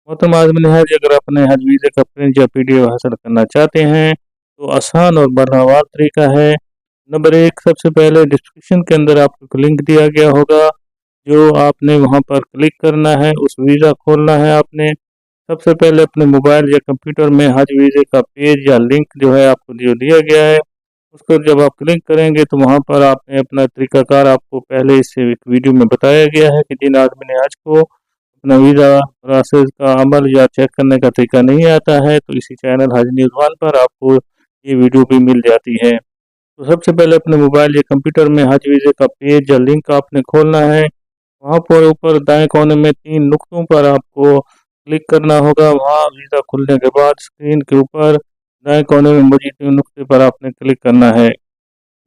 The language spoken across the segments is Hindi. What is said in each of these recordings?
मोहतरम आज़मीन है जी, अगर अपने हज वीज़े का प्रिंट या पीडीएफ हासिल करना चाहते हैं तो आसान और बरहवार तरीका है। नंबर 1, सबसे पहले डिस्क्रिप्शन के अंदर आपको लिंक दिया गया होगा, जो आपने वहां पर क्लिक करना है, उस वीज़ा खोलना है आपने। सबसे पहले अपने मोबाइल या कंप्यूटर में हज वीज़े का पेज या लिंक जो है आपको जो दिया गया है, उसको जब आप क्लिक करेंगे तो वहाँ पर आपने अपना तरीक़ाकार आपको पहले इससे एक वीडियो में बताया गया है कि जिन आदमी ने हज को अपना वीज़ा प्रोसेस का अमल या चेक करने का तरीका नहीं आता है, तो इसी चैनल हज न्यूज़ वन पर आपको ये वीडियो भी मिल जाती है। तो सबसे पहले अपने मोबाइल या कंप्यूटर में हज वीज़े का पेज या लिंक आपने खोलना है। वहाँ पर ऊपर दाएं कोने में 3 नुक्तों पर आपको क्लिक करना होगा। वहाँ वीज़ा खुलने के बाद स्क्रीन के ऊपर दाएं कोने में मौजूद 3 नुक्ते पर आपने क्लिक करना है।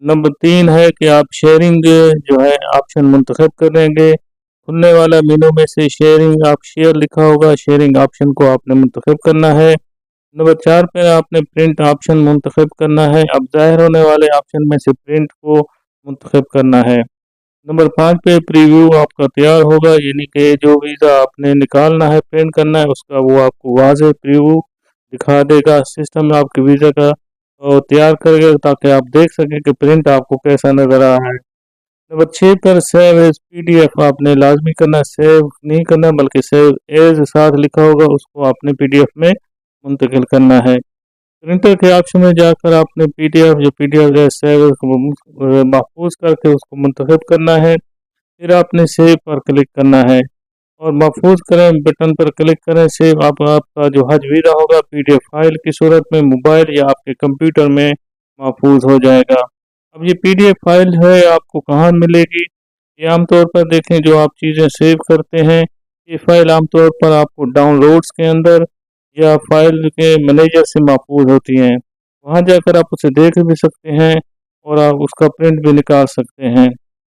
नंबर 3 है कि आप शेयरिंग जो है ऑप्शन मुंतखब करेंगे। खुलने वाला मेनू में से शेयरिंग आप शेयर लिखा होगा, शेयरिंग ऑप्शन को आपने मुंतखब करना है। नंबर 4 पे आपने प्रिंट ऑप्शन मुंतखब करना है। अब ज़ाहिर होने वाले ऑप्शन में से प्रिंट को मुंतखब करना है। नंबर 5 पे प्रीव्यू आपका तैयार होगा, यानी कि जो वीज़ा आपने निकालना है, प्रिंट करना है, उसका वो आपको वाज़ेह प्रीव्यू दिखा देगा। सिस्टम आपके वीज़ा का तैयार करेगा ताकि आप देख सकें कि प्रिंट आपको कैसा नज़र आ रहा है। नंबर 6 पर सेव एज़ पीडीएफ आपने लाज़मी करना है, सेव नहीं करना बल्कि सेव एज़ साथ लिखा होगा, उसको आपने पीडीएफ में मुंतकिल करना है। प्रिंटर के ऑप्शन में जाकर आपने पीडीएफ जो है सेव महफूज करके उसको मुंतखब करना है। फिर आपने सेव पर क्लिक करना है और महफूज करें बटन पर क्लिक करें। सेव आपका जो हज वीज़ा होगा पीडीएफ फाइल की सूरत में मोबाइल या आपके कंप्यूटर में महफूज हो जाएगा। अब ये पीडीएफ फाइल है आपको कहाँ मिलेगी? ये आमतौर पर देखें, जो आप चीज़ें सेव करते हैं, ये फाइल आमतौर पर आपको डाउनलोड्स के अंदर या फाइल के मैनेजर से महफूज होती हैं। वहाँ जाकर आप उसे देख भी सकते हैं और आप उसका प्रिंट भी निकाल सकते हैं।